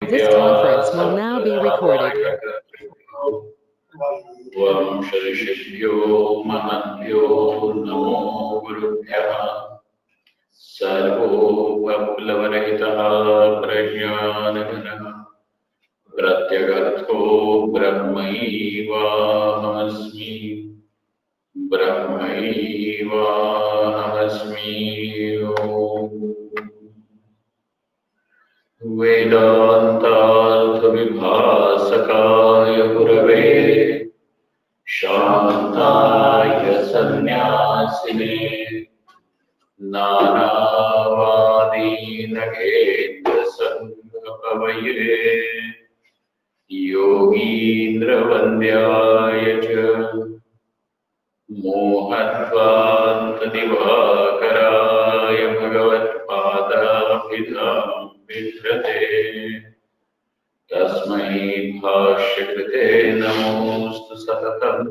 This conference will now be recorded. वंशऋषिभ्यो महद्भ्यो नमो गुरुभ्यः सर्वोपप्लवरहितः प्रज्ञानघनः प्रत्यगर्थो ब्रह्मैवाहमस्मि ब्रह्मैवाहमस्मि ओम्। वेदान्तार्थविभासकाय गुरवे शान्ताय सन्न्यासिने नानावादीनगेन्द्रसङ्गपवये योगीन्द्रवन्द्याय च मोहध्वान्तदिवाकराय भगवत्पादाभिधां बिभ्रते तस्मै भाष्यकृते नमोऽस्तु सततम्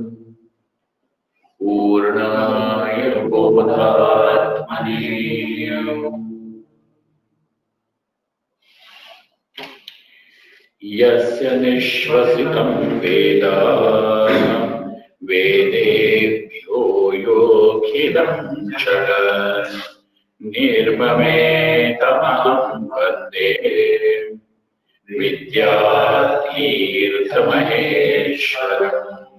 पूर्णाय बोधात्मने। यस्य निःश्वसितं वेद वेदेभ्यो योऽखिलं च निर्ममेतमहं वन्दे विद्यातीर्थमहेश्वरम्।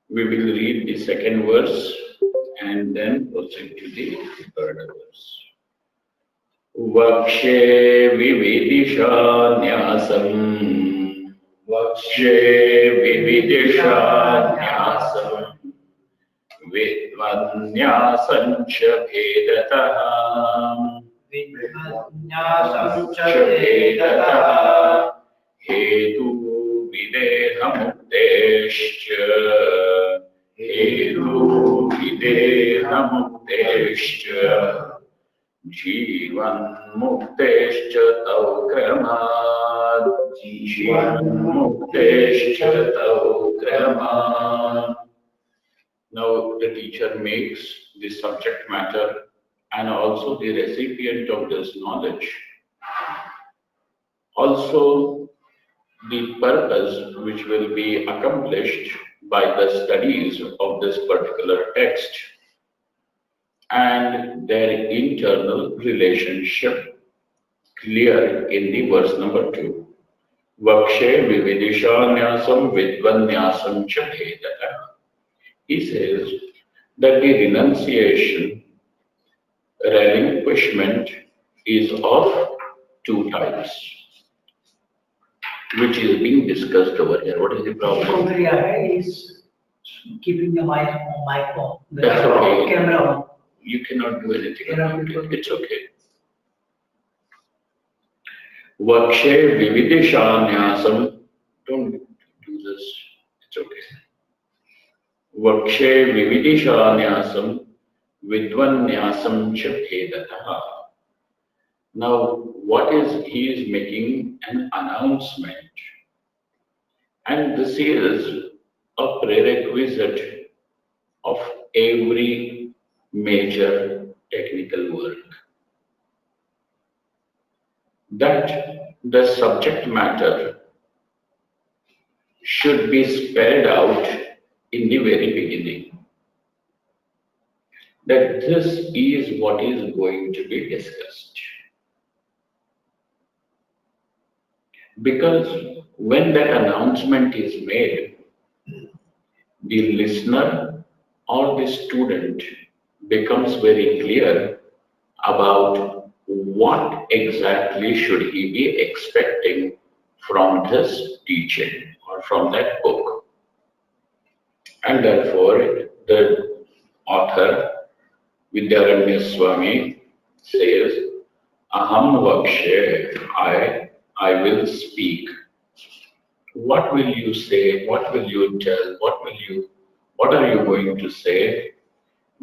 We will read the second verse and then proceed to the third verse. Vakshe vividishanyasam Vakshe vividishanyasam Vidvanyasam cha bhedatah Vidvanyasam cha bhedatah Hetu videhamukteśca Hetu videhamukteśca Jivanmukteśca tau kramat Jivanmukteśca tau kramat. Now the teacher makes the subject matter and also the recipient of this knowledge, also the purpose which will be accomplished by the studies of this particular text and their internal relationship clear in the verse number 2. Vakshe vividishanyasam vidvanyasam cha bhedatah. He says that the renunciation, relinquishment is of two types, which is being discussed over here. What is the problem? Is keeping the mic on. That's okay. Camera on. You cannot do anything about it. It's okay. Vakshe vividishanyasam. Don't do this. It's okay. Vakshe vividishanyasam vidvanyasam cha bhedatah. Now, what is he is making an announcement, and this is a prerequisite of every major technical work, that the subject matter should be spelled out in the very beginning, that this is what is going to be discussed. Because when that announcement is made, the listener or the student becomes very clear about what exactly should he be expecting from this teaching or from that book. And therefore, the author, Vidyaranya Swami, says, Aham vakshe, I will speak. What will you say? What will you tell? What are you going to say?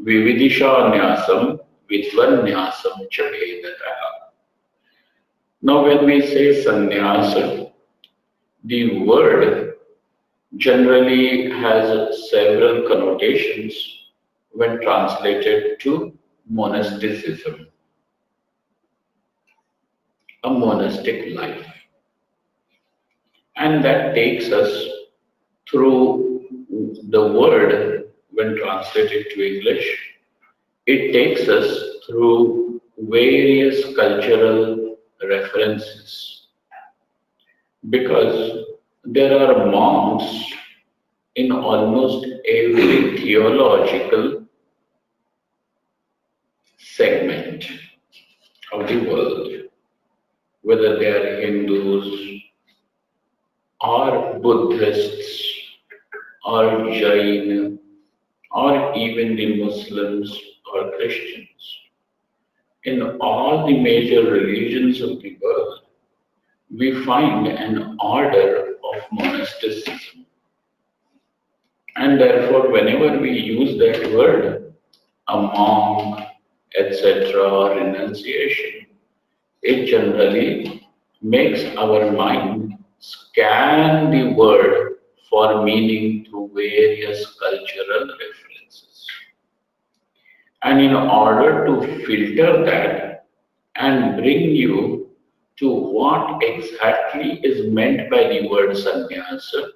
Vividishanyasam vidvanyasam cha bhedatah. Now when we say sannyasa, the word generally has several connotations when translated to monasticism. a monastic life. And that takes us through the word when translated to English. It takes us through various cultural references because there are monks in almost every theological segment of the world, whether they are Hindus or Buddhists or Jain or even the Muslims or Christians. In all the major religions of the world, we find an order of monasticism. And therefore, whenever we use that word, a monk, etc., or renunciation, it generally makes our mind scan the word for meaning through various cultural references. And in order to filter that and bring you to what exactly is meant by the word sannyasa,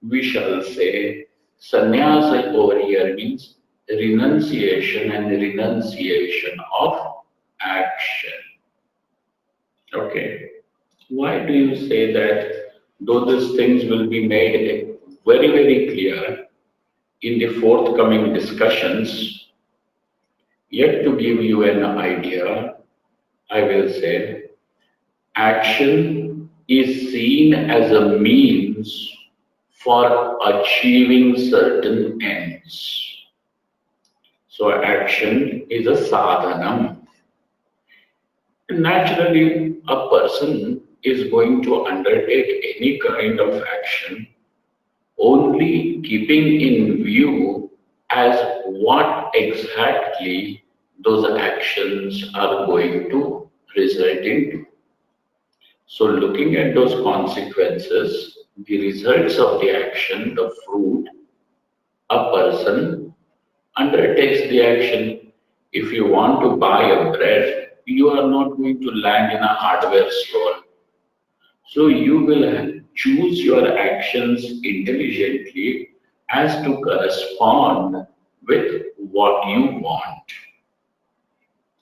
we shall say sannyasa over here means renunciation and renunciation of action. Okay. Why do you say that? Though these things will be made very, very clear in the forthcoming discussions, yet to give you an idea, I will say action is seen as a means for achieving certain ends. So action is a sadhanam. Naturally, a person is going to undertake any kind of action only keeping in view as what exactly those actions are going to result into. So, looking at those consequences, the results of the action, the fruit, a person undertakes the action. If you want to buy a bread, you are not going to land in a hardware store. So you will choose your actions intelligently as to correspond with what you want.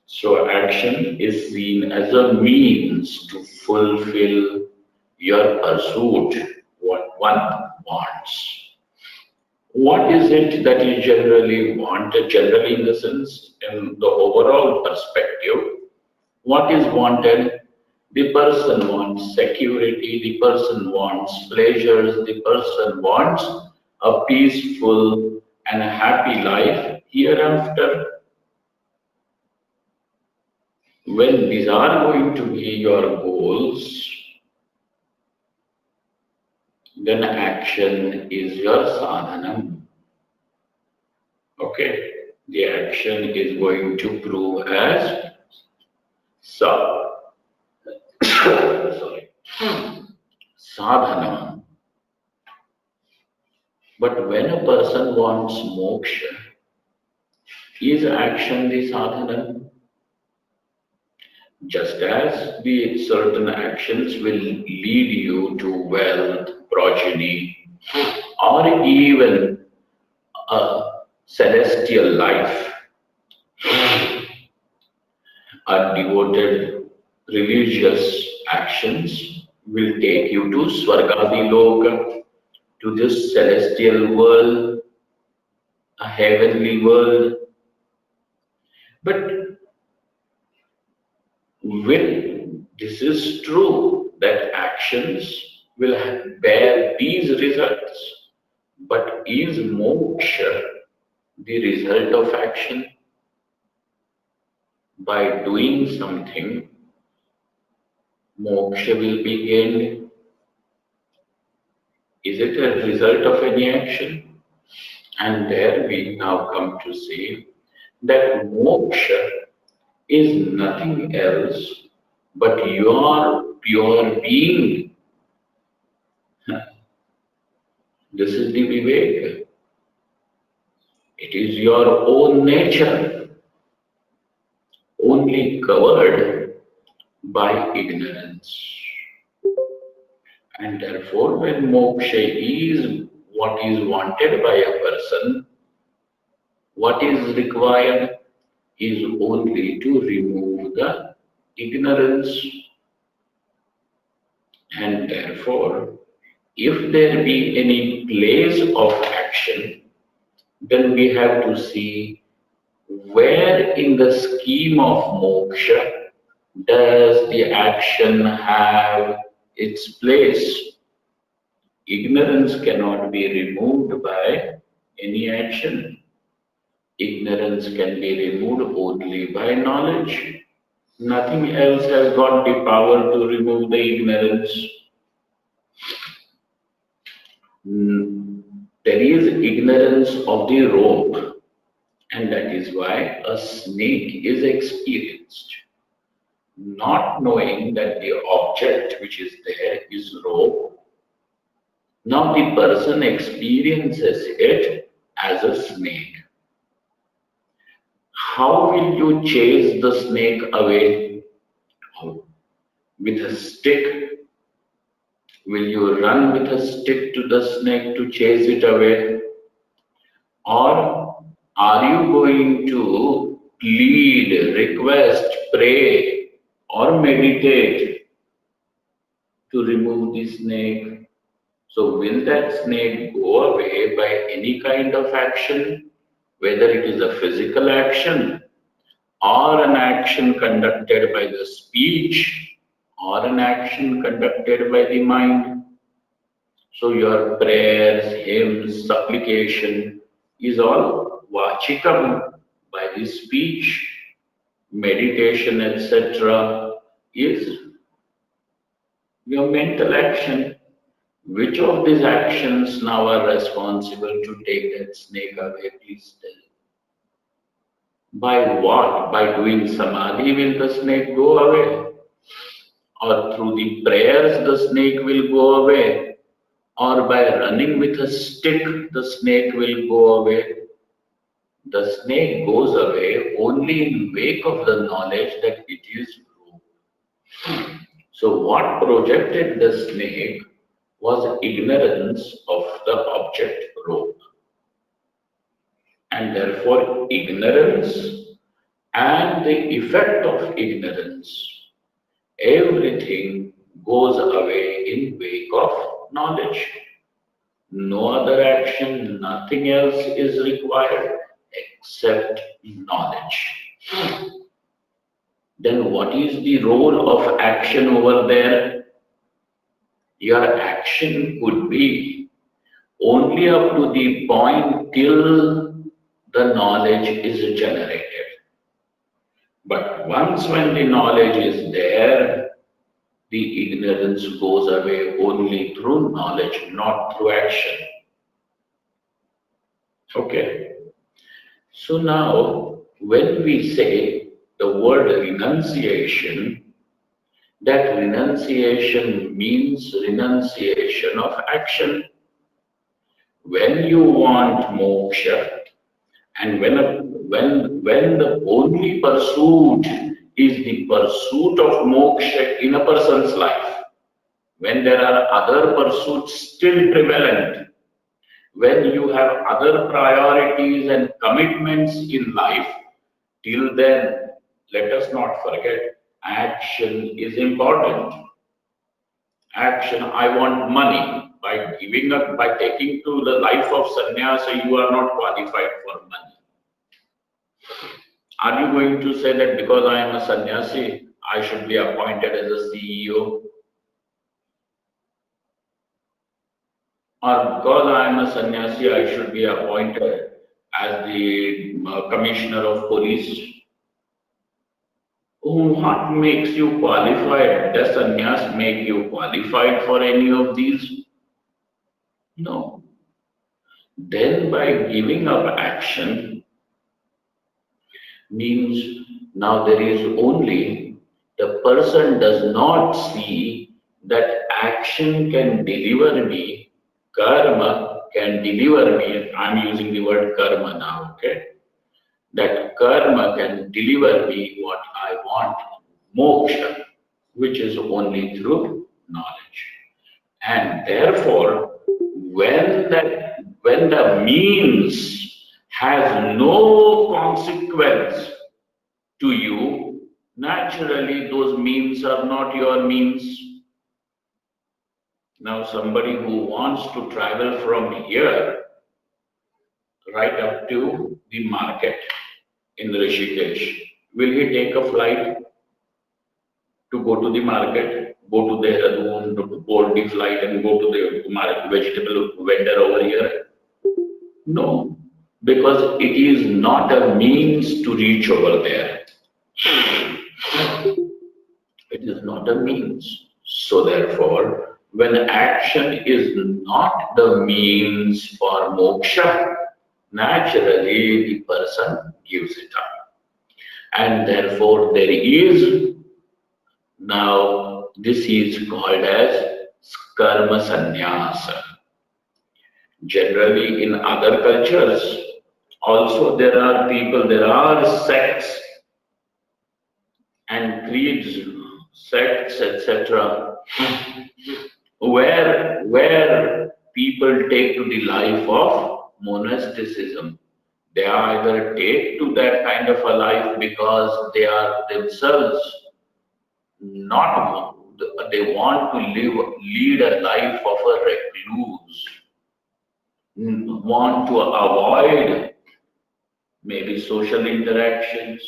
So action is seen as a means to fulfill your pursuit, what one wants. What is it that you generally want? Generally, in the sense, in the overall perspective, what is wanted? The person wants security, the person wants pleasures, the person wants a peaceful and a happy life hereafter. When these are going to be your goals, then action is your sadhanam. Okay, the action is going to prove as sa sorry sadhanam. But when a person wants moksha, is action the sadhanam? Just as the certain actions will lead you to wealth, progeny, or even a celestial life, a devoted religious actions will take you to Swargadi Loka, to this celestial world, a heavenly world. But when this is true, that actions will bear these results, but is moksha the result of action? By doing something, moksha will be gained. Is it a result of any action? And there we now come to see that moksha is nothing else but your pure being. This is the Viveka. It is your own nature, only covered by ignorance. And therefore, when moksha is what is wanted by a person, what is required is only to remove the ignorance. And therefore, if there be any place of action, then we have to see where in the scheme of moksha does the action have its place. Ignorance cannot be removed by any action. Ignorance can be removed only by knowledge. Nothing else has got the power to remove the ignorance. There is ignorance of the rope, and that is why a snake is experienced. Not knowing that the object which is there is rope, now the person experiences it as a snake. How will you chase the snake away? How? With a stick? Will you run with a stick to the snake to chase it away? Or are you going to plead, request, pray, or meditate to remove the snake? So, will that snake go away by any kind of action, whether it is a physical action or an action conducted by the speech or an action conducted by the mind? So your prayers, hymns, supplication is all vachikam by the speech, meditation, etc. is your mental action. Which of these actions now are responsible to take that snake away? Please tell. By what? By doing samadhi will the snake go away? Or through the prayers the snake will go away? Or by running with a stick the snake will go away? The snake goes away only in wake of the knowledge that it is true. So what projected the snake was ignorance of the object rope. And therefore ignorance and the effect of ignorance, everything goes away in wake of knowledge. No other action, nothing else is required except knowledge. Then what is the role of action over there? Your action could be only up to the point till the knowledge is generated. But once when the knowledge is there, the ignorance goes away only through knowledge, not through action. Okay. So now, when we say the word renunciation, that renunciation means renunciation of action. When you want moksha, and when the only pursuit is the pursuit of moksha in a person's life, when there are other pursuits still prevalent, when you have other priorities and commitments in life, till then, let us not forget, action is important. Action, I want money. By giving up, by taking to the life of sannyasa, you are not qualified for money. Are you going to say that because I am a sannyasi, I should be appointed as a CEO? Or because I am a sannyasi, I should be appointed as the commissioner of police? What makes you qualified? Does sannyas make you qualified for any of these? No. Then by giving up action means now there is only, the person does not see that action can deliver me, karma can deliver me. I'm using the word karma now, okay? That karma can deliver me what I want, moksha. which is only through knowledge. And therefore, when the means has no consequence to you, naturally those means are not your means. Now, somebody who wants to travel from here right up to the market in Rishikesh, will he take a flight to go to the market, go to Dehradun, to board the flight and go to the vegetable vendor over here? No, because it is not a means to reach over there. It is not a means. So therefore, when action is not the means for moksha, naturally the person gives it up. And therefore there is now this is called as karma sannyasa. Generally in other cultures, also there are people, there are sects and creeds, sects, etc., where people take to the life of monasticism. They either take to that kind of a life because they are themselves not, they want to lead a life of a recluse, want to avoid maybe social interactions.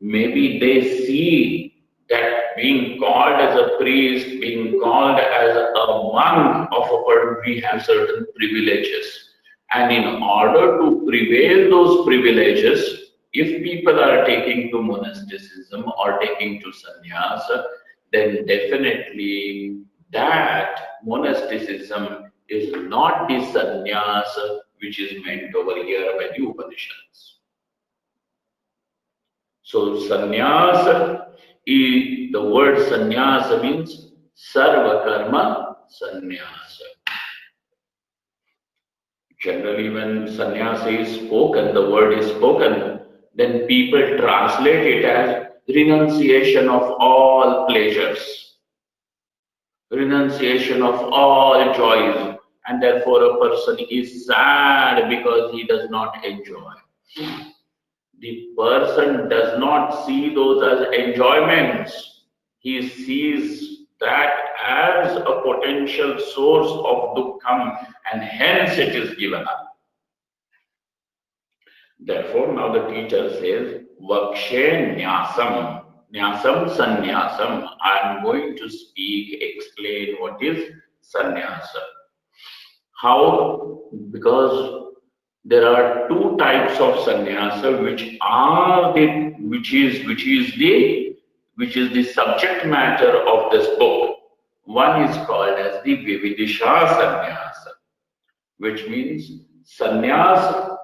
Maybe they see that being called as a priest, being called as a monk of a person, we have certain privileges. And in order to prevail those privileges, if people are taking to monasticism or taking to sannyasa, then definitely that monasticism is not the sannyasa which is meant over here by the Upanishads. So sannyasa, the word sannyasa means sarva karma sannyasa. Generally, when sannyasa is spoken, the word is spoken, then people translate it as renunciation of all pleasures, renunciation of all joys, and therefore a person is sad because he does not enjoy. The person does not see those as enjoyments. He sees that as a potential source of dukkham, and hence it is given up. Therefore, now the teacher says, Vakshe nyasam, nyasam sannyasam. I am going to speak, explain what is sannyasa. How? Because there are two types of sannyasa which are the which is the subject matter of this book. One is called as the Vividisha sannyasa, which means sannyasa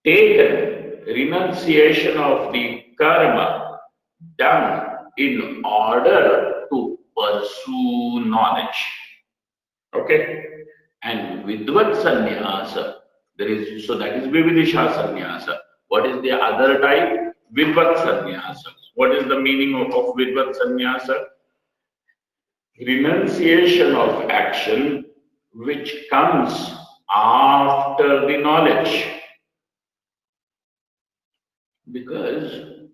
taken, renunciation of the karma done in order to pursue knowledge. Okay? And Vidvat sannyasa, there is, so that is Vividisha sannyasa. What is the other type? Vidvat sannyasa. What is the meaning of Vidvat sannyasa? Renunciation of action which comes after the knowledge. Because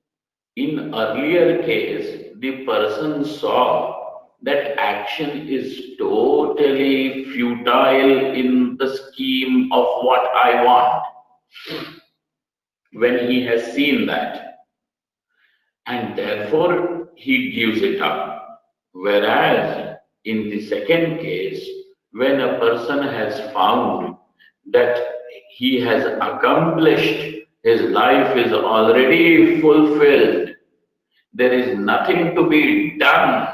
in earlier case, the person saw that action is totally futile in the scheme of what I want. When he has seen that, and therefore he gives it up. Whereas in the second case, when a person has found that he has accomplished, his life is already fulfilled, there is nothing to be done,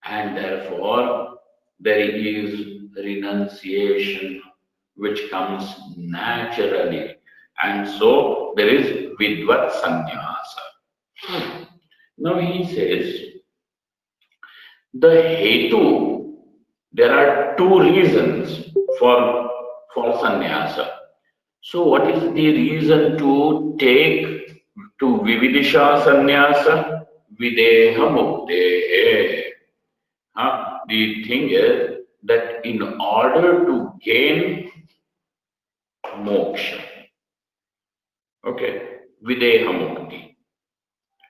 and therefore there is renunciation which comes naturally, and so there is vidvat sannyasa. Now he says the hetu, there are two reasons for sannyasa. So what is the reason to take to vividisha sannyasa? videha muktehe. The thing is that in order to gain moksha, okay, videha mukti.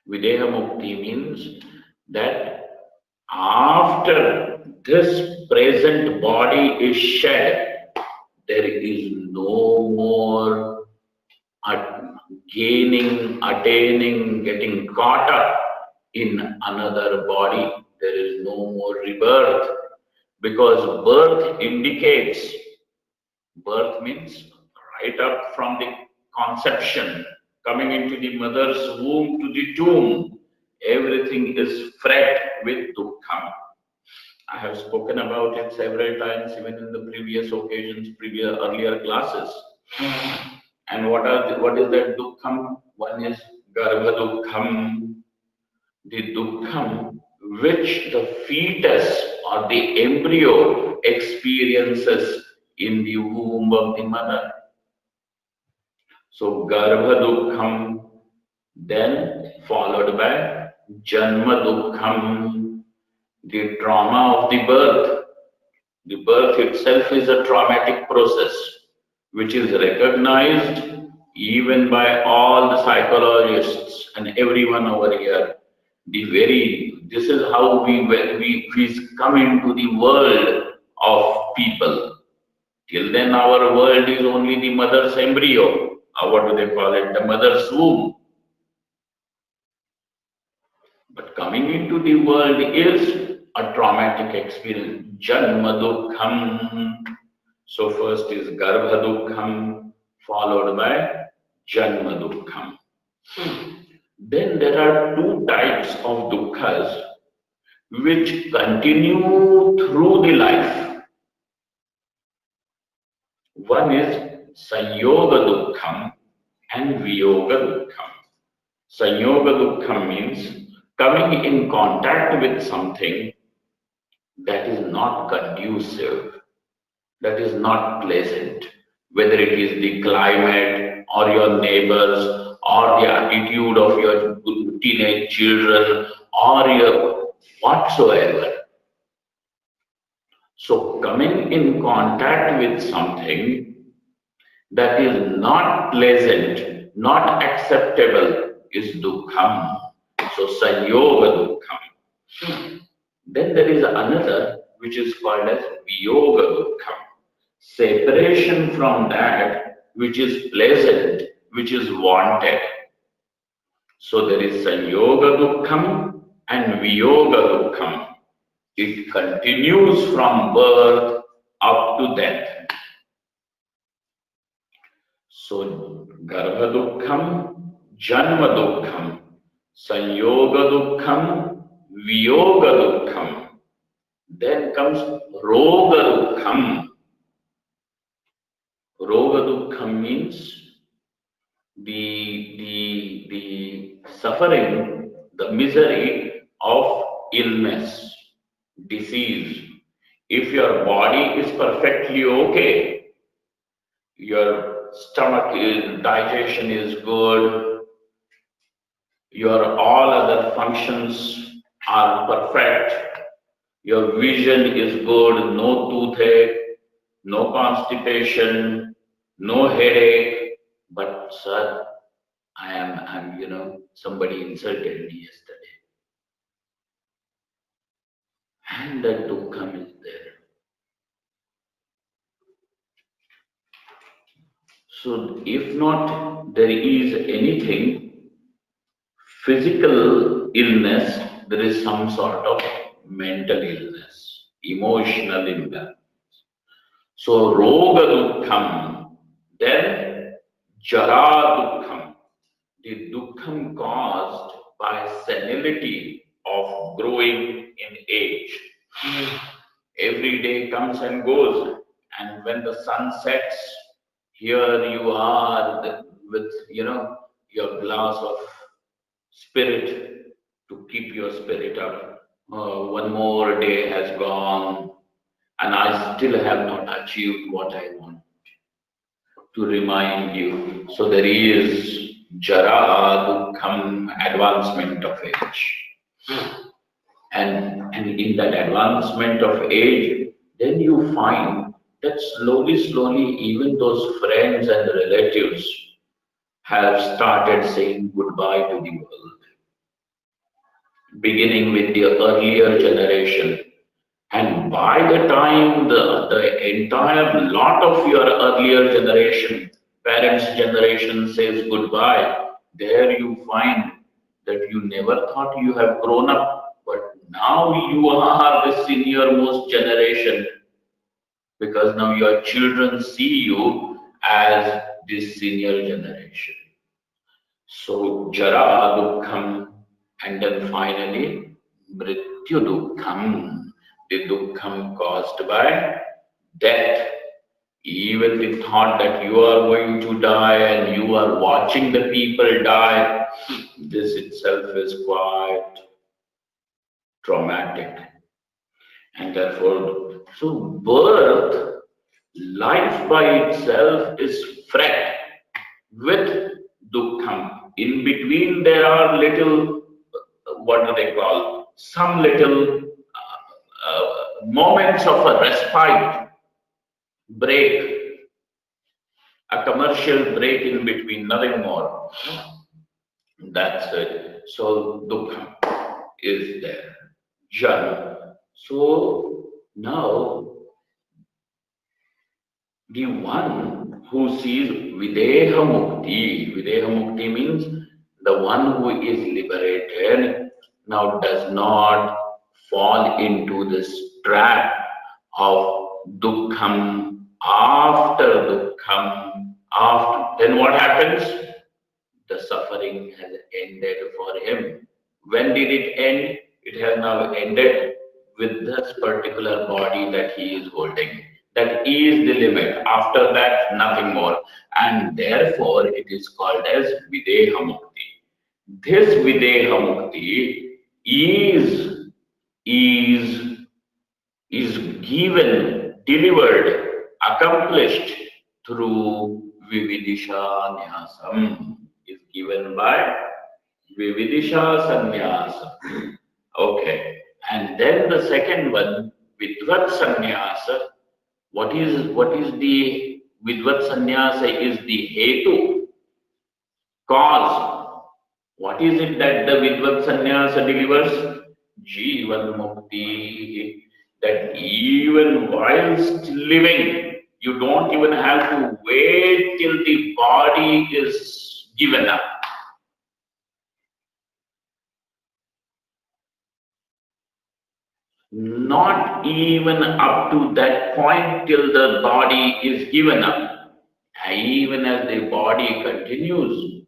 Videha mukti means that after this present body is shed, there is no more at- gaining, attaining, getting caught up in another body. There is no more rebirth because birth means right up from the conception, coming into the mother's womb to the tomb, everything is fraught with dukkha. I have spoken about it several times, even in the previous occasions, previous earlier classes. And what is that dukkham? One is garbha dukkham, the dukkham which the fetus or the embryo experiences in the womb of the mother. So garbha dukkham, then followed by janma dukkham, the trauma of the birth. The birth itself is a traumatic process which is recognized even by all the psychologists and everyone over here. This is how we come into the world of people. Till then, our world is only the mother's embryo. What do they call it? The mother's womb. But coming into the world is a traumatic experience. Janma dukkham. So first is garbha dukkham, followed by janma dukkham. Then there are two types of dukkhas which continue through the life. One is sanyoga dukkham and viyoga dukkham. Sanyoga dukkham means coming in contact with something that is not conducive, that is not pleasant, whether it is the climate or your neighbors or the attitude of your teenage children or your whatsoever. So coming in contact with something that is not pleasant, not acceptable is dukkham. So sanyoga dukkham. Then there is another which is called as viyoga dukkham. Separation from that which is pleasant, which is wanted. So there is sanyoga dukkham and viyoga dukkham. It continues from birth up to death. So garbha dukkham, janma dukkham, sanyoga dukkham, viyoga dukkham. Then comes roga dukkham. Roga dukkham means the suffering, the misery of illness, disease. If your body is perfectly okay, your stomach is, digestion is good, your all other functions are perfect, your vision is good, no toothache, no constipation, no headache. But sir, somebody insulted me yesterday. And that dukkham is there. So if not there is anything, physical illness, there is some sort of mental illness, emotional imbalance. So roga dukkham, then jara dukkham, the dukkham caused by senility of growing in age. Every day comes and goes, and when the sun sets, here you are with your glass of spirit to keep your spirit up. One more day has gone, and I still have not achieved what I want to remind you. So there is jara, dukkham, advancement of age. And in that advancement of age, then you find that slowly, even those friends and relatives have started saying goodbye to the world, beginning with the earlier generation. And by the time the entire lot of your earlier generation, parents' generation says goodbye, there you find that you never thought you have grown up, but now you are the senior most generation because now your children see you as this senior generation. So Jara Dukkham, and then finally Mrityu Dukkham, the Dukkham caused by death. Even the thought that you are going to die and you are watching the people die, this itself is quite traumatic. And therefore, so birth, life by itself is fret with dukkham. In between, there are little, what do they call, some little moments of a respite, break, a commercial break in between, nothing more. That's it. So dukkham is there. Jan. So now the one who sees Videha Mukti means the one who is liberated now does not fall into this trap of Dukkham after Dukkham. After, then what happens? The suffering has ended for him. When did it end? It has now ended with this particular body that he is holding. That is the limit. After that, nothing more. And therefore, it is called as Videha Mukti. This Videha Mukti is is given, delivered, accomplished through Vividisha Nyasam, is given by Vividisha Sannyasa. Okay. And then the second one, Vidvat Sannyasa. What is the Vidvat Sannyasa is the Hetu, cause. What is it that the Vidvat Sannyasa delivers? Jivanmukti. That even whilst living, you don't even have to wait till the body is given up. Not even up to that point till the body is given up. Even as the body continues,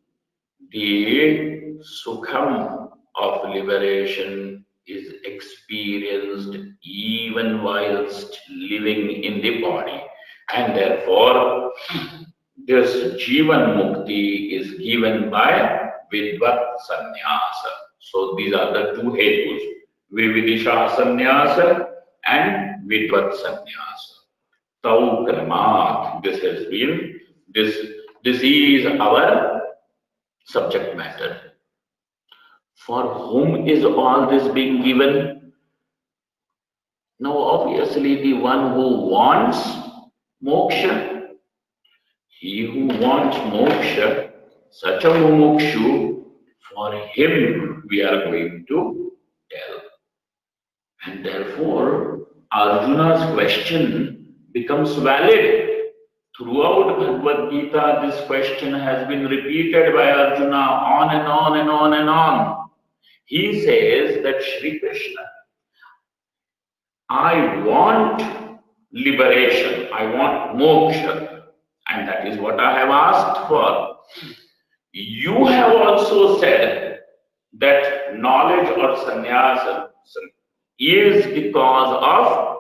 the sukham of liberation is experienced even whilst living in the body. And therefore, this Jivan Mukti is given by Vidvat Sannyasa. So these are the two hetus, Vividisha Sannyasa and Vidvat Sannyasa. Tau Kramat, this has been, this, this is our subject matter. For whom is all this being given? Now, obviously, the one who wants moksha, he who wants moksha, such a mumukshu, for him we are going to tell. And therefore, Arjuna's question becomes valid. Throughout Bhagavad Gita, this question has been repeated by Arjuna on and on and on and on. He says that Shri Krishna, I want liberation, I want moksha, and that is what I have asked for. You have also said that knowledge or sannyasa is the cause of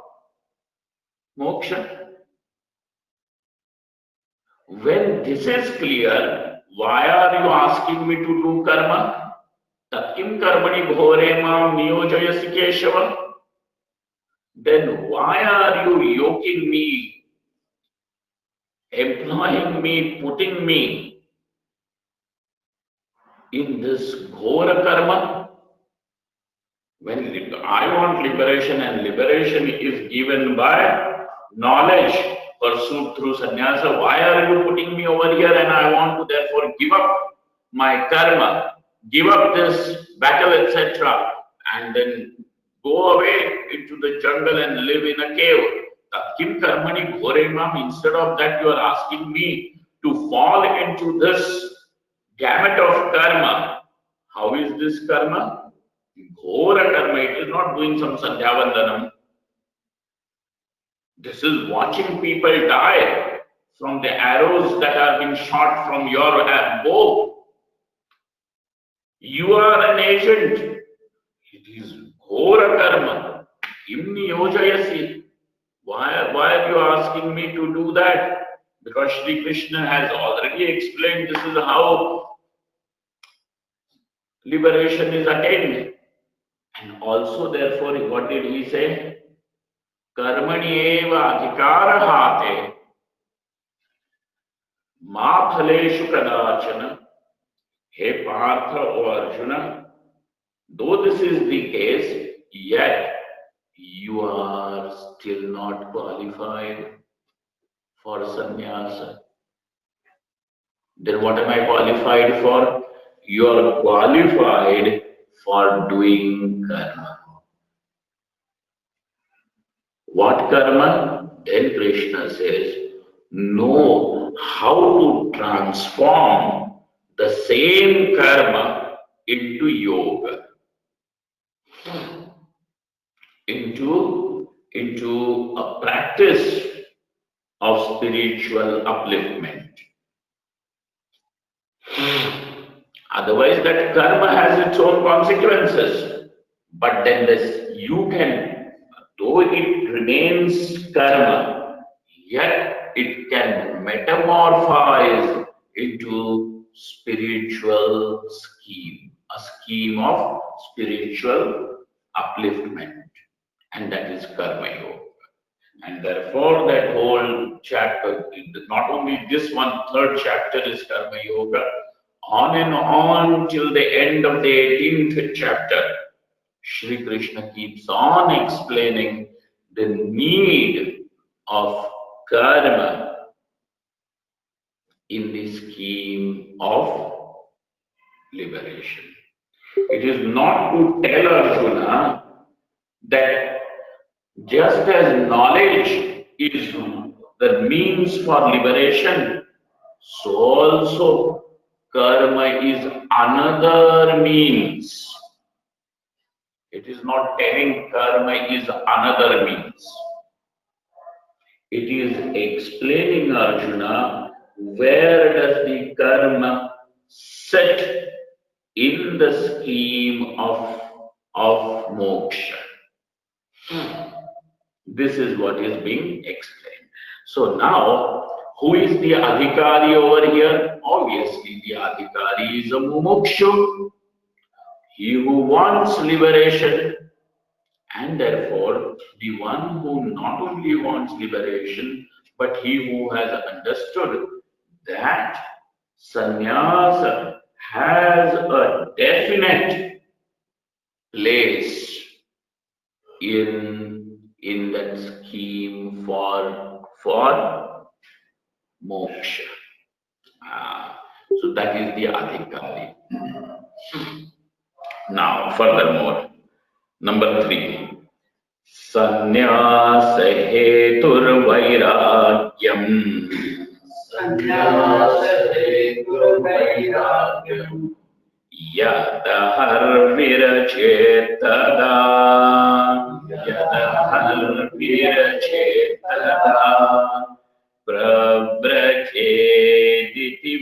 moksha. When this is clear, why are you asking me to do karma? Tatkim karmani ghore mam niyojayasi keshava. Then why are you yoking me, employing me, putting me in this ghora karma? I want liberation, and liberation is given by knowledge pursued through sannyasa, why are you putting me over here and I want to therefore give up my karma, give up this battle, etc., and then go away into the jungle and live in a cave? Tatkim karmani ghoremam. Instead of that, you are asking me to fall into this gamut of karma. How is this karma? Ghora karma. It is not doing some sandhyavandanam. This is watching people die from the arrows that are being shot from your bow. You are an agent. It is ghora karma. Kim niyojayasi. Why are you asking me to do that? Because Sri Krishna has already explained this is how liberation is attained. And also, therefore, what did he say? Karmani eva adhikarahate ma phaleshu kadachana. Hey Partha or Arjuna, though this is the case, yet you are still not qualified for sannyasa. Then what am I qualified for? You are qualified for doing karma. What karma? Then Krishna says, know how to transform the same karma into yoga, into a practice of spiritual upliftment. Otherwise, that karma has its own consequences. But then this you can, though it remains karma, yet it can metamorphose into spiritual scheme, a scheme of spiritual upliftment, and that is karma yoga. And therefore, that whole chapter, not only this one, third chapter is Karma Yoga, on and on till the end of the 18th chapter, Shri Krishna keeps on explaining the need of karma in the scheme of liberation. It is not to tell Arjuna that just as knowledge is the means for liberation, so also karma is another means. It is not telling karma is another means. It is explaining Arjuna where does the karma sit in the scheme of moksha. This is what is being explained. So now, who is the adhikari over here? Obviously, the adhikari is a mumukshu, he who wants liberation, and therefore the one who not only wants liberation, but he who has understood that sannyasa has a definite place in that scheme for moksha. So that is the adhikari. Now, furthermore, number 3, sannyasa hetur vairagyam. Sannyasa hetur vairagyam. Yadahar virachetada. Yadahar virachetada. Pravrajediti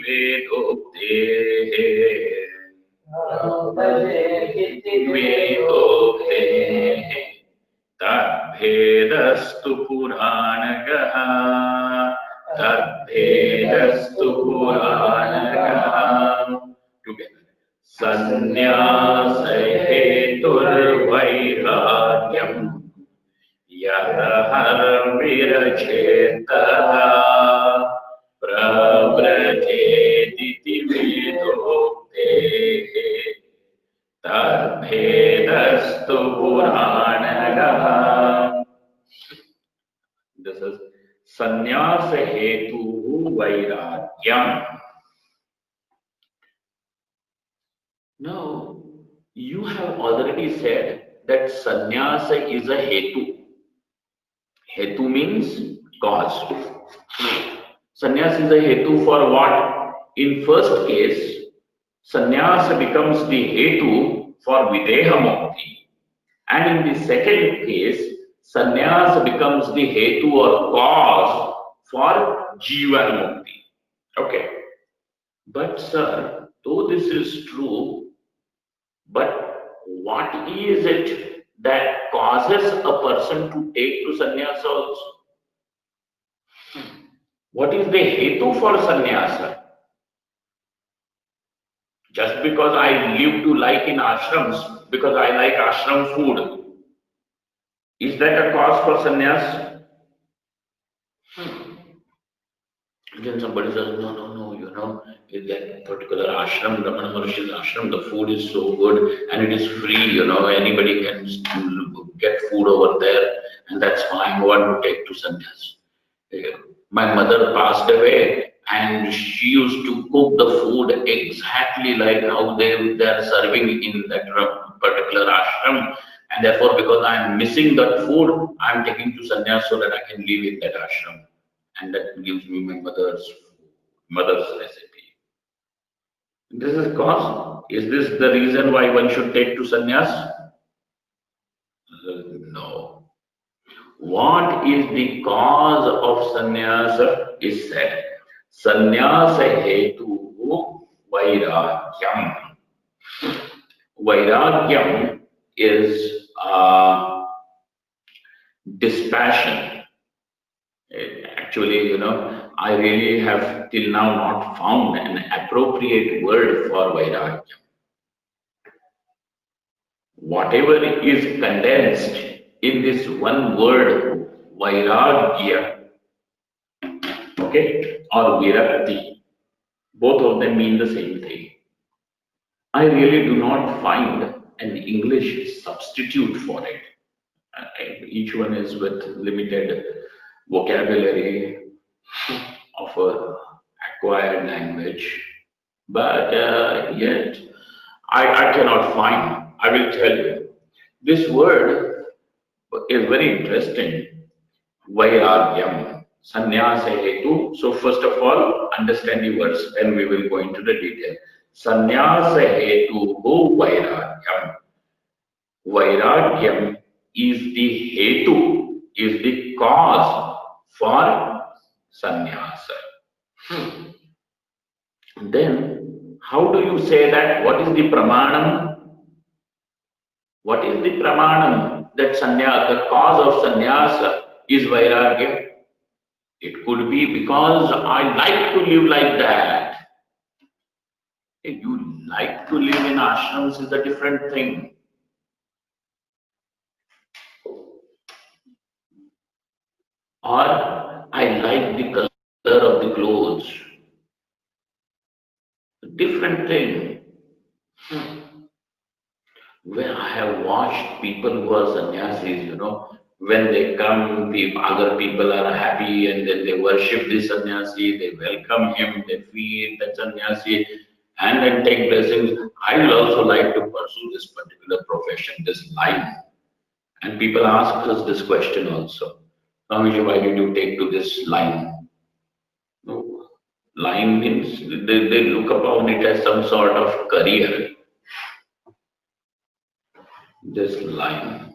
vedokte. Vedokte. Tadbhedastu puranagaha. Tadbhedastu puranagaha. Together. Sannyasa hetur vairagyam. Yadahar virachetada. Pravrajediti vedokte. Tadbhedastu Puranagaha. This is Sannyasa Hetu Vairagyam. Now, you have already said that sannyasa is a hetu. Hetu means cause. Sannyas is a hetu for what? In first case, sannyas becomes the hetu for videha mukti. And in the second case, sannyas becomes the hetu or cause for jivan mukti. Okay. But sir, though this is true, but what is it that causes a person to take to sannyasa also? What is the hetu for sannyasa? Just because I live to like in ashrams, because I like ashram food, is that a cause for sannyas? Then somebody says, no, no, no, in that particular ashram, Ramana Maharshi's ashram, the food is so good and it is free, anybody can get food over there, and that's why I want to take to sannyas. Yeah. My mother passed away and she used to cook the food exactly like how they are serving in that particular ashram. And therefore, because I am missing that food, I am taking to sannyas so that I can live in that ashram. And that gives me my mother's recipe. This is cause. Is this the reason why one should take to sannyas? No. What is the cause of sannyasa is said. Sannyasa hetu vairagyam. Vairagyam is dispassion. Actually, I really have till now not found an appropriate word for vairagyam. Whatever is condensed in this one word, vairagya, okay, or virakti, both of them mean the same thing. I really do not find an English substitute for it. Each one is with limited vocabulary of a acquired language, but yet I cannot find. I will tell you, this word is very interesting. Vairagyam, sannyasa hetu. So first of all, understand the words, then we will go into the detail. Sannyasa hetu vairagyam. Vairagyam is the hetu, is the cause for sannyasa. Then, how do you say that? What is the pramanam? What is the pramanam that sannyasa, the cause of sannyasa is vairagya? It could be because I like to live like that. If you like to live in ashrams is a different thing. Or I like the color of the clothes. Different thing. Where I have watched people who are sannyasis, when they come, other people are happy and then they worship the sannyasi, they welcome him, they feed the sannyasi, and then take blessings. I will also like to pursue this particular profession, this line. And people ask us this question also. Swamiji, why did you take to this line? No. Line means they look upon it as some sort of career. This line.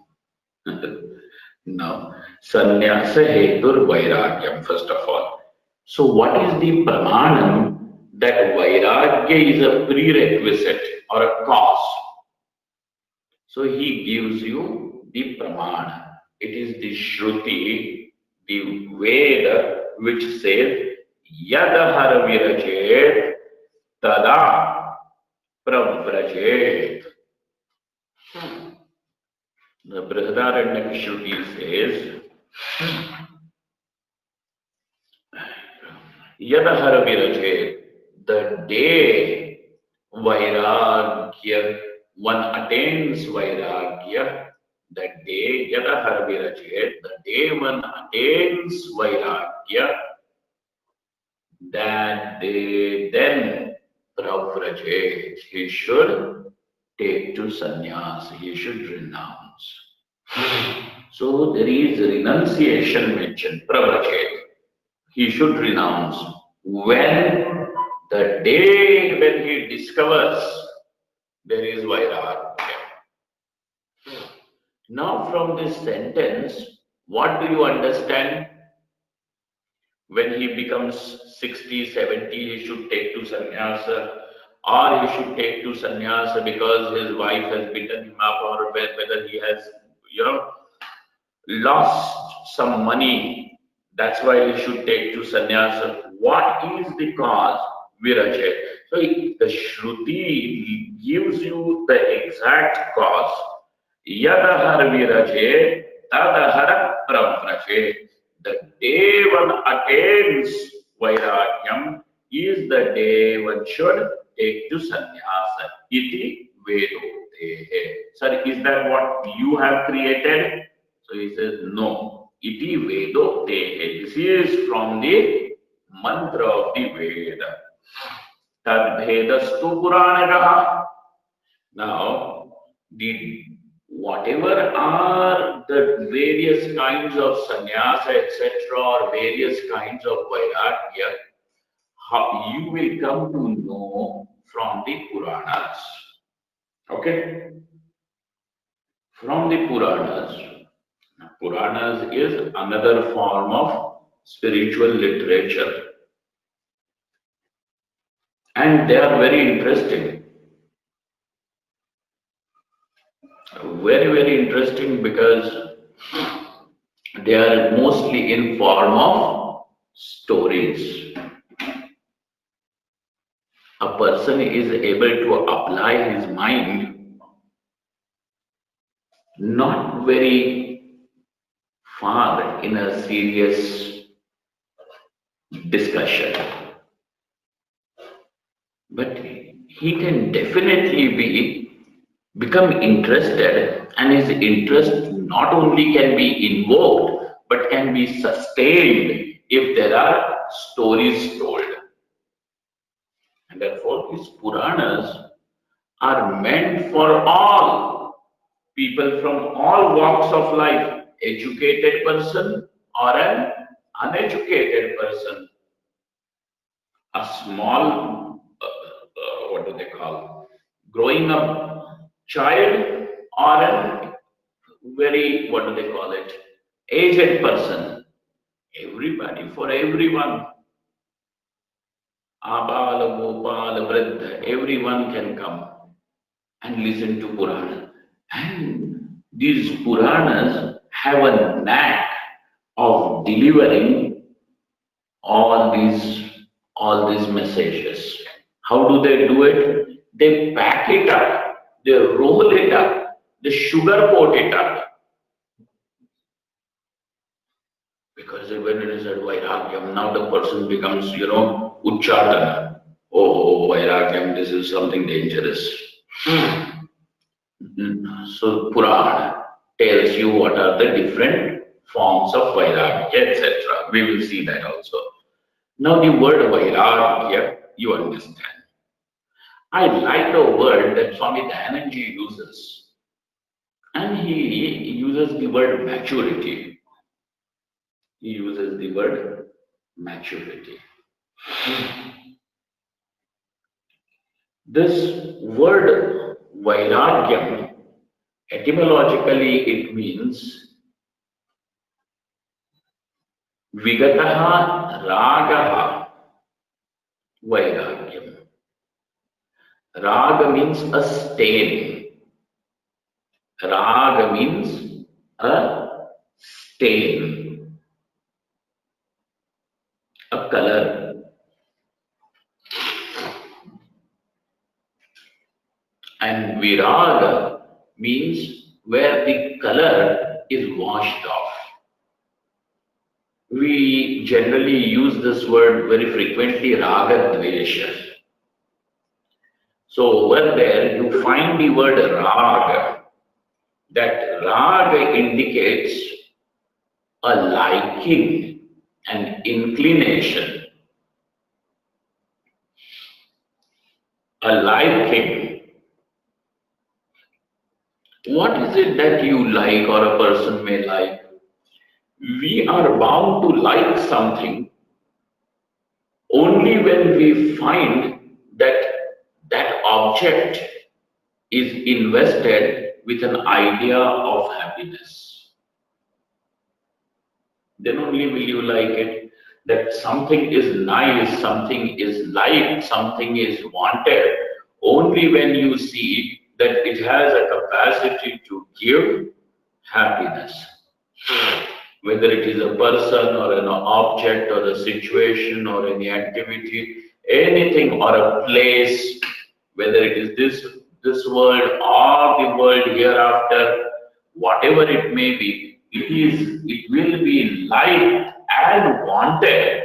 Now, sannyasa hetur vairagyam, first of all. So, what is the pramanam that vairagya is a prerequisite or a cause? So, he gives you the pramana. It is the shruti, the Veda, which says, yadahar virajet tada pravrajet. The Brihadaranyaka Shruti says, Yadahara Viraje, the day Vairagya, one attains Vairagya, That day, yadahar virachet, the day one attains vairagya, that they then pravrajet, he should take to sannyas, he should renounce. So there is renunciation mentioned, pravrajet. He should renounce when the day when he discovers there is vairagya. Now, from this sentence, what do you understand? When he becomes 60, 70, he should take to sannyasa, or he should take to sannyasa because his wife has beaten him up, or whether he has, you know, lost some money. That's why he should take to sannyasa. What is the cause? Virachet. So the Shruti gives you the exact cause. Yadahar viraje, tadahar pravraje. The day one attains vairagyam is the day one should take to sannyasa. Iti vedotehe. Sir, is that what you have created? So he says, no. Iti vedotehe. This is from the mantra of the Veda. Tadbhedastu Puranagaha. Now, the whatever are the various kinds of sannyasa, etc., or various kinds of vairagya, how you will come to know from the Puranas. Okay? From the Puranas. Puranas is another form of spiritual literature, and they are very interesting. Very, very interesting because they are mostly in form of stories. A person is able to apply his mind not very far in a serious discussion, but he can definitely become interested, and his interest not only can be invoked but can be sustained if there are stories told. And therefore, these Puranas are meant for all people from all walks of life, educated person or an uneducated person, a small, what do they call, growing up child or a very, what do they call it, aged person. Everybody, for everyone, Abala, Gopal, Vridha, everyone can come and listen to Purana. And these Puranas have a knack of delivering all these all these messages. How do they do it? They pack it up, they roll it up, they sugarcoat it up. Because when it is at Vairagyam, now the person becomes, Uchatana. Oh, Vairagyam, this is something dangerous. So Purana tells you what are the different forms of Vairagya, etc. We will see that also. Now the word Vairagya, you understand. I like the word that Swami Dayananji uses. And he uses the word maturity. He uses the word maturity. This word Vairagyam, etymologically it means Vigataha Ragaha Vairagyam. Raga means a stain. Raga means a stain, a color. And Viraga means where the color is washed off. We generally use this word very frequently, Raga Dvesha. So over there you find the word Raga. That Raga indicates a liking, an inclination, a liking. What is it that you like or a person may like? We are bound to like something only when we find that that object is invested with an idea of happiness. Then only will you like it. That something is nice, something is liked, something is wanted, only when you see that it has a capacity to give happiness. Whether it is a person or an object or a situation or any activity, anything or a place, whether it is this world or the world hereafter, whatever it may be, it will be liked and wanted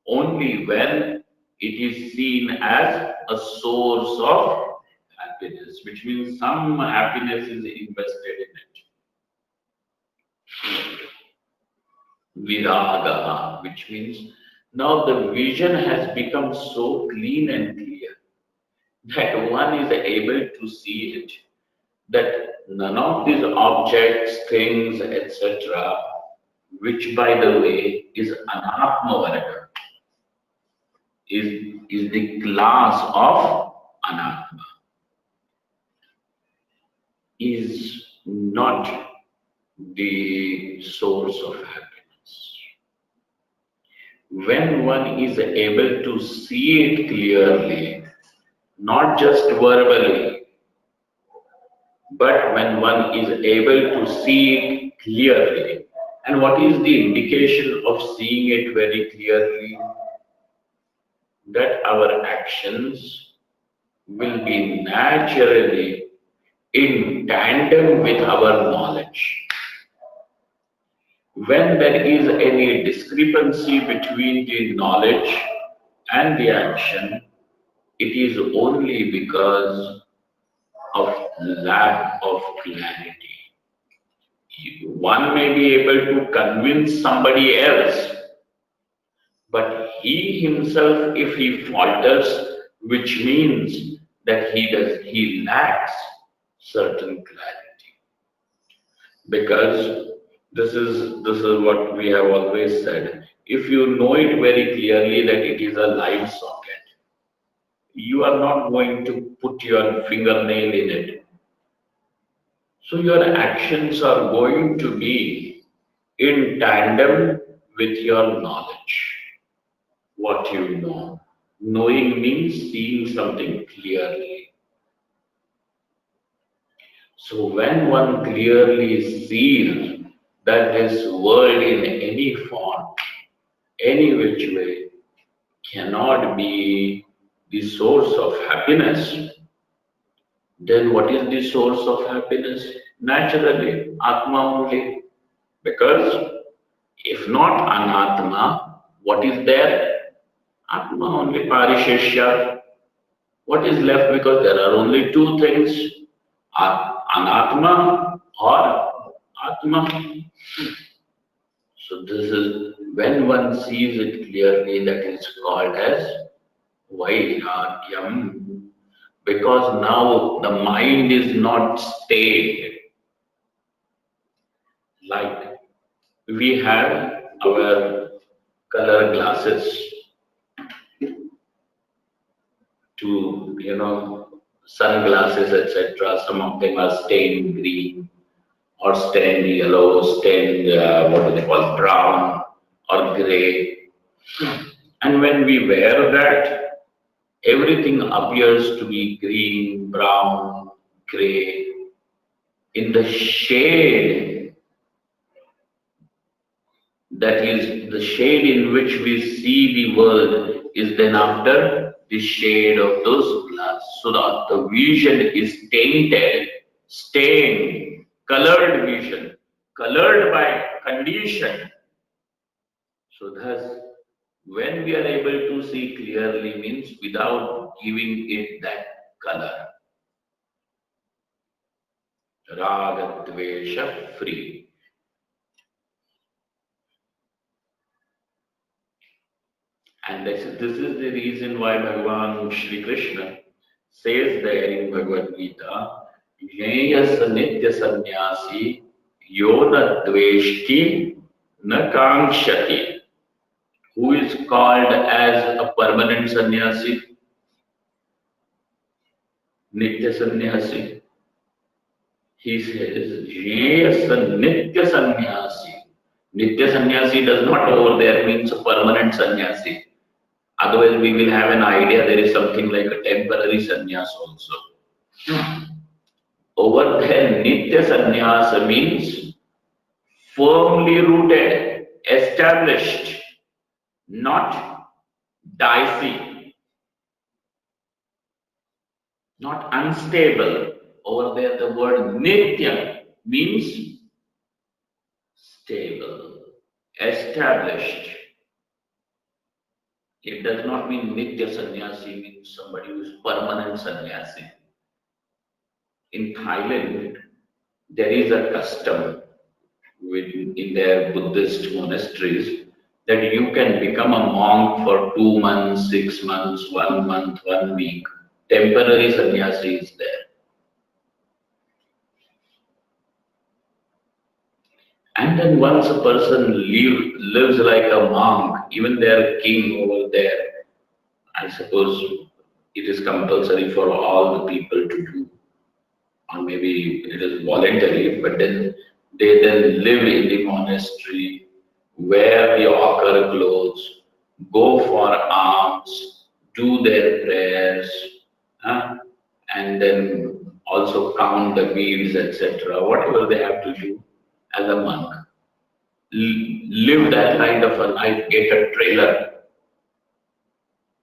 only when it is seen as a source of happiness, which means some happiness is invested in it. Viraga, which means now the vision has become so clean and clear that one is able to see it, that none of these objects, things, etc., which by the way is anatma varga, is the class of anatma, is not the source of happiness. When one is able to see it clearly, not just verbally, but when one is able to see it clearly. And what is the indication of seeing it very clearly? That our actions will be naturally in tandem with our knowledge. When there is any discrepancy between the knowledge and the action, it is only because of lack of clarity. One may be able to convince somebody else, but he himself, if he falters, which means that he lacks certain clarity. Because this is what we have always said. If you know it very clearly that it is a live socket, you are not going to put your fingernail in it. So your actions are going to be in tandem with your knowledge, what you know. Knowing means seeing something clearly. So when one clearly sees that this world in any form, any which way, cannot be the source of happiness, then what is the source of happiness? Naturally, Atma only. Because if not Anatma, what is there? Atma only, Parisheshya. What is left? Because there are only two things, Anatma or Atma. So this is when one sees it clearly, that is called as Vairagyam. Because now the mind is not stayed. Like we have our color glasses to, sunglasses, etc. Some of them are stained green or stained yellow, stained, what do they call, brown or gray. And when we wear that, everything appears to be green, brown, gray. In the shade, that is the shade in which we see the world, is then after the shade of those glass. So that the vision is tainted, stained, colored vision, colored by condition. So thus, when we are able to see clearly means without giving it that color. raga dvesha free. And this is the reason why Bhagavan Shri Krishna says there in Bhagavad Gita, Jneyas Nitya Sannyasi Yona Dveshti Na Kamshati. Who is called as a permanent sannyasi? Nitya Sannyasi. He says, Yes, Nitya Sannyasi. Nitya Sannyasi does not over there means a permanent sannyasi. Otherwise, we will have an idea there is something like a temporary sannyas also. Over there, Nitya Sannyasa means firmly rooted, established, not dicey, not unstable. Over there, the word Nitya means stable, established. It does not mean Nitya Sannyasi means somebody who is permanent sannyasi. In Thailand, there is a custom in their Buddhist monasteries that you can become a monk for 2 months, 6 months, 1 month, 1 week. Temporary sannyasi is there. And then once a person lives like a monk, even their king over there, I suppose it is compulsory for all the people to do, or maybe it is voluntary, but then they then live in the monastery, wear the ochre clothes, go for alms, do their prayers, huh, and then also count the beads, etc. Whatever they have to do as a monk. Live that kind of a life, get a trailer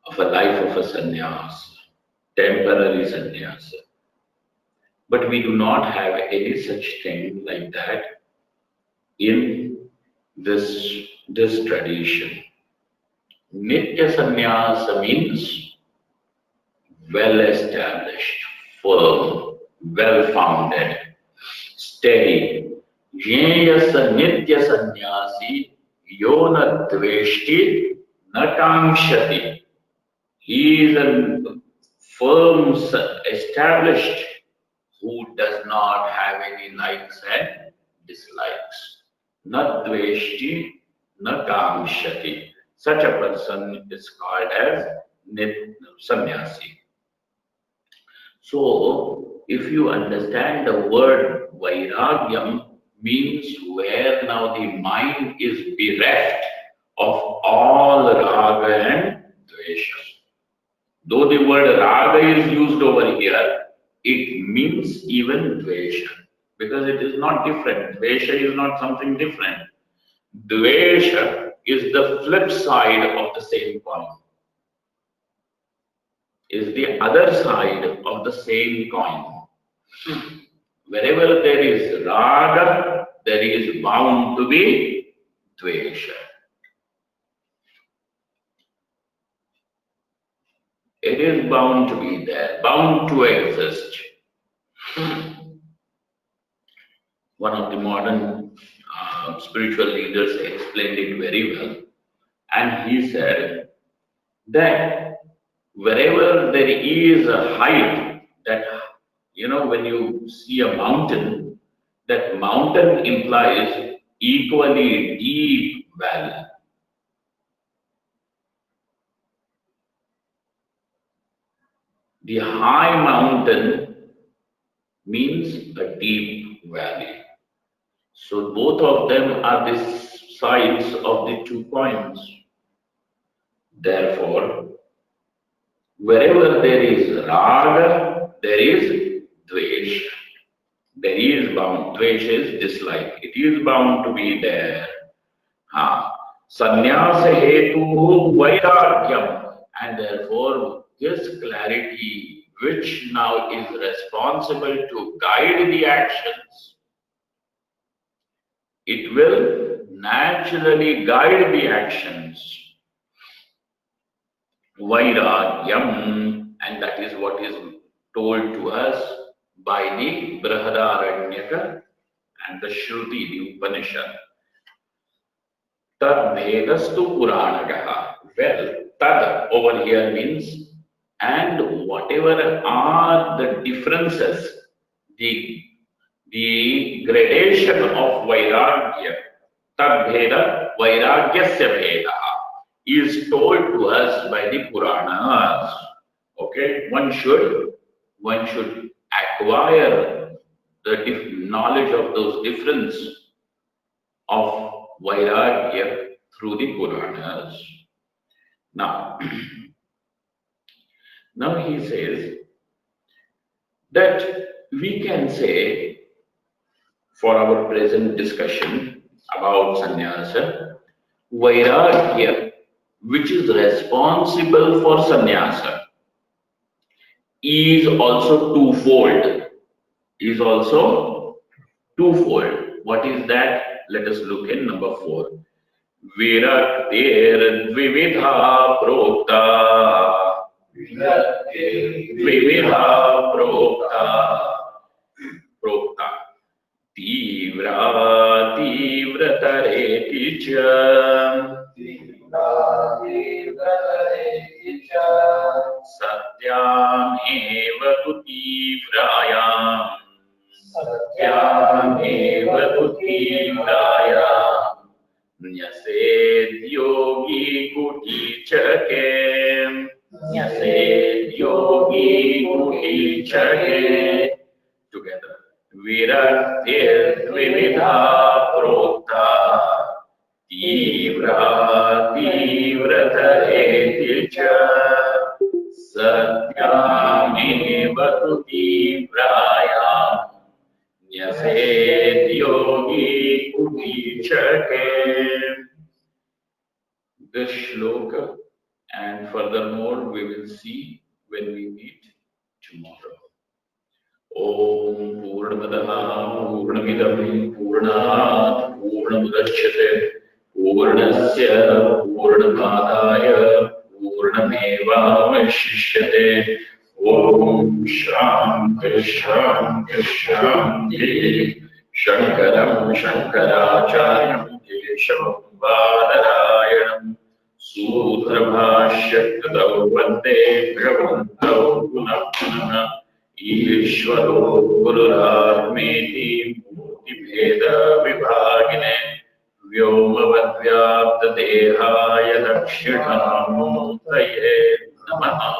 of a life of a sannyas, temporary sannyas. But we do not have any such thing like that in this tradition. Nitya sannyasa means well established, firm, well founded, steady. Jneyasa nitya sannyasi yona dveshti nakamshati. He is a firm, established, who does not have any likes and dislikes. Na dveshti, na kamshati. Such a person is called as sannyasi. So, if you understand the word vairagyam means where now the mind is bereft of all raga and dvesha. Though the word raga is used over here, it means even dvesha because it is not different. Dvesha is not something different. Dvesha is the flip side of the same coin, is the other side of the same coin. Wherever there is raga, there is bound to be dvesha. It is bound to be there, bound to exist. One of the modern spiritual leaders explained it very well. And he said that wherever there is a height, that, when you see a mountain, that mountain implies equally deep valley. The high mountain means a deep valley. So both of them are the sides of the two coins. Therefore, wherever there is raga, there is dvesh. There is bound. Dvesh is dislike. It is bound to be there. Sannyasa hetu vairagyam. And therefore, this clarity, which now is responsible to guide the actions, it will naturally guide the actions. Vairagyam, and that is what is told to us by the Brihadaranyaka and the Shruti, the Upanishad. Tad Vedastu Puranagaha. Well, Tad over here means and whatever are the differences, the, the gradation of Vairagya, Tad Veda, Vairagyasya Veda is told to us by the Puranas. Okay, one should acquire the knowledge of those difference of Vairagya through the Puranas. Now, now he says that we can say for our present discussion about sannyasa, Vairagya, which is responsible for sannyasa, is also twofold. Is also twofold. What is that? Let us look in number 4. Viraktir dvividha prokta. Dvividha prokta. Tivra tivratareti cha. Satyam eva tu tivrayam. Satyam eva tu tivrayam. Nyased yogi kutichake. Nyased yogi kutichake. Together. Viraktir dvividha prokta. Tivra tivratareti cha. Satyameva tu tivrayam. Nyased yogi kutichake. This shloka and furthermore we will see when we meet tomorrow. Om Purnamadaha Purnamidam Purnat Purnamudachyate Purnasya Purnamadaya Purnamevavashishyate. Om Shanti Shanti Shanti. Shankaram Shankaracharyam Keshavam Badarayanam Sutrabhashyakritau Vande Bhagavantau Punah Punah. Ishvaro Gururarmeti Murtibheda Vibhagine Vyomavadvyapta Dehaya Dakshinamurtaye Namaha.